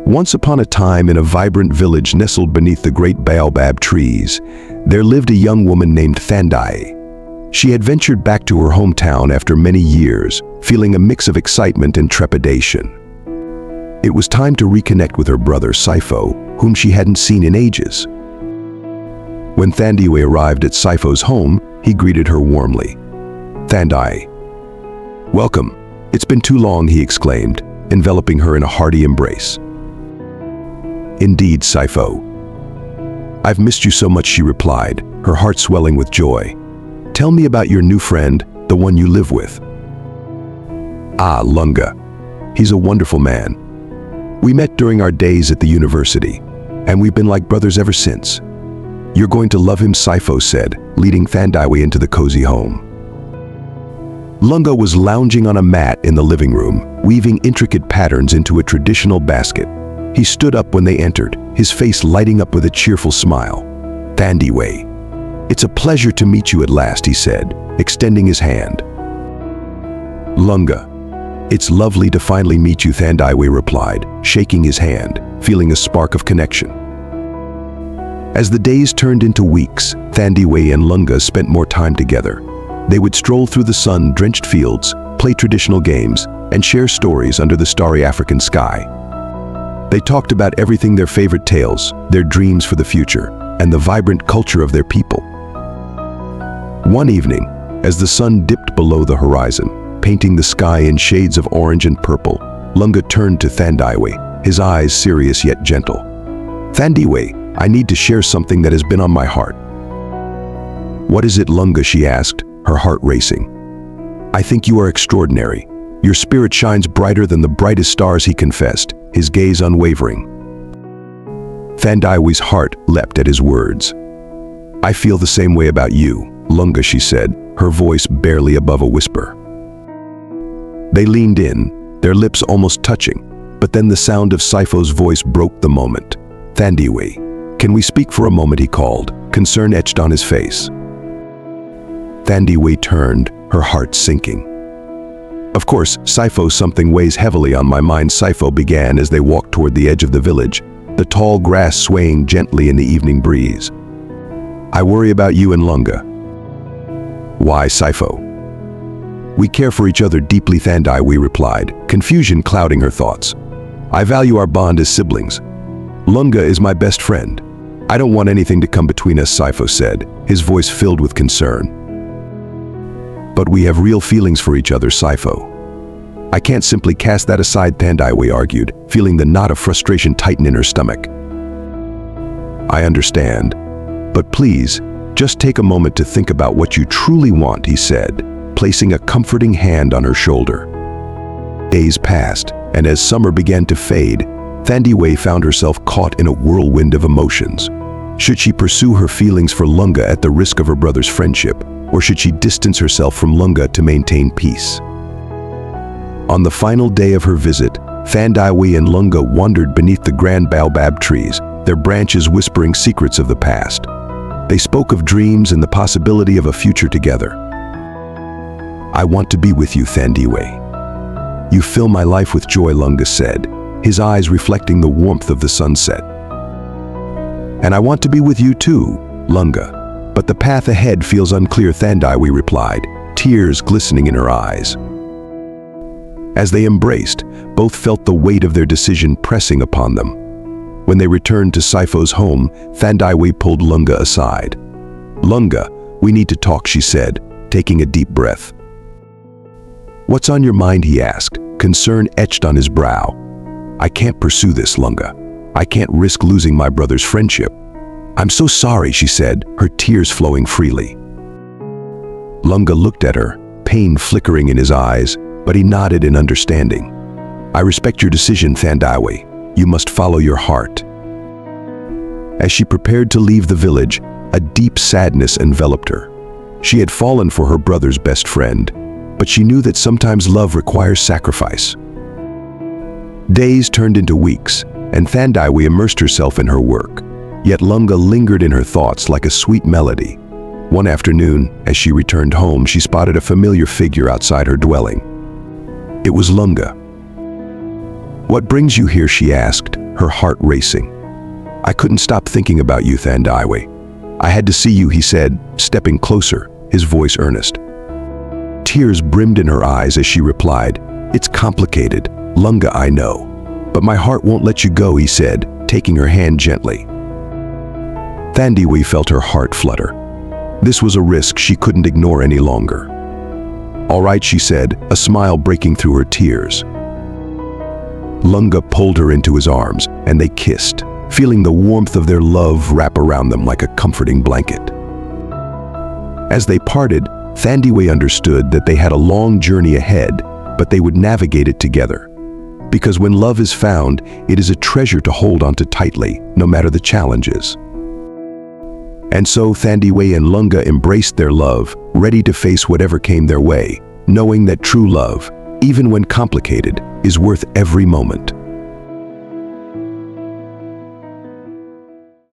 Once upon a time, in a vibrant village nestled beneath the great baobab trees, there lived a young woman named Thandiwe. She had ventured back to her hometown after many years, feeling a mix of excitement and trepidation. It was time to reconnect with her brother Sipho, whom she hadn't seen in ages. When Thandiwe arrived at Sipho's home, he greeted her warmly. "Thandiwe, welcome. It's been too long," he exclaimed, enveloping her in a hearty embrace. "Indeed, Sipho. I've missed you so much," she replied, her heart swelling with joy. "Tell me about your new friend, the one you live with." "Ah, Lunga. He's a wonderful man. We met during our days at the university, and we've been like brothers ever since." "You're going to love him," Sipho said, leading Thandiwe into the cozy home. Lunga was lounging on a mat in the living room, weaving intricate patterns into a traditional basket. He stood up when they entered, his face lighting up with a cheerful smile. "Thandiwe, it's a pleasure to meet you at last," he said, extending his hand. "Lunga, it's lovely to finally meet you," Thandiwe replied, shaking his hand, feeling a spark of connection. As the days turned into weeks, Thandiwe and Lunga spent more time together. They would stroll through the sun-drenched fields, play traditional games, and share stories under the starry African sky. They talked about everything: their favorite tales, their dreams for the future, and the vibrant culture of their people. One evening, as the sun dipped below the horizon, painting the sky in shades of orange and purple, Lunga turned to Thandiwe, his eyes serious yet gentle. "Thandiwe, I need to share something that has been on my heart." "What is it, Lunga?" she asked, her heart racing. "I think you are extraordinary. Your spirit shines brighter than the brightest stars," he confessed, his gaze unwavering. Thandiwe's heart leapt at his words. "I feel the same way about you, Lunga," she said, her voice barely above a whisper. They leaned in, their lips almost touching, but then the sound of Sipho's voice broke the moment. "Thandiwe, can we speak for a moment?" he called, concern etched on his face. Thandiwe turned, her heart sinking. "Of course, Sipho, something weighs heavily on my mind," Sipho began as they walked toward the edge of the village, the tall grass swaying gently in the evening breeze. "I worry about you and Lunga." "Why, Sipho?" "We care for each other deeply," Thandiwe replied, confusion clouding her thoughts. "I value our bond as siblings. Lunga is my best friend. I don't want anything to come between us," Sipho said, his voice filled with concern. "But we have real feelings for each other, Sipho. I can't simply cast that aside," Thandiwe argued, feeling the knot of frustration tighten in her stomach. "I understand, but please, just take a moment to think about what you truly want," he said, placing a comforting hand on her shoulder. Days passed, and as summer began to fade, Thandiwe found herself caught in a whirlwind of emotions. Should she pursue her feelings for Lunga at the risk of her brother's friendship, or should she distance herself from Lunga to maintain peace? On the final day of her visit, Thandiwe and Lunga wandered beneath the grand baobab trees, their branches whispering secrets of the past. They spoke of dreams and the possibility of a future together. "I want to be with you, Thandiwe. You fill my life with joy," Lunga said, his eyes reflecting the warmth of the sunset. "And I want to be with you too, Lunga, but the path ahead feels unclear," Thandiwe replied, tears glistening in her eyes. As they embraced, both felt the weight of their decision pressing upon them. When they returned to Sipho's home, Thandiwe pulled Lunga aside. "Lunga, we need to talk," she said, taking a deep breath. "What's on your mind?" he asked, concern etched on his brow. "I can't pursue this, Lunga. I can't risk losing my brother's friendship." "I'm so sorry," she said, her tears flowing freely. Lunga looked at her, pain flickering in his eyes, but he nodded in understanding. "I respect your decision, Thandiwe. You must follow your heart." As she prepared to leave the village, a deep sadness enveloped her. She had fallen for her brother's best friend, but she knew that sometimes love requires sacrifice. Days turned into weeks, and Thandiwe immersed herself in her work. Yet Lunga lingered in her thoughts like a sweet melody. One afternoon, as she returned home, she spotted a familiar figure outside her dwelling. It was Lunga. "What brings you here?" she asked, her heart racing. "I couldn't stop thinking about you, Thandiwe. I had to see you," he said, stepping closer, his voice earnest. Tears brimmed in her eyes as she replied, "It's complicated, Lunga, I know. But my heart won't let you go," he said, taking her hand gently. Thandiwe felt her heart flutter. This was a risk she couldn't ignore any longer. "All right," she said, a smile breaking through her tears. Lunga pulled her into his arms, and they kissed, feeling the warmth of their love wrap around them like a comforting blanket. As they parted, Thandiwe understood that they had a long journey ahead, but they would navigate it together. Because when love is found, it is a treasure to hold onto tightly, no matter the challenges. And so Thandiwe and Lunga embraced their love, ready to face whatever came their way, knowing that true love, even when complicated, is worth every moment.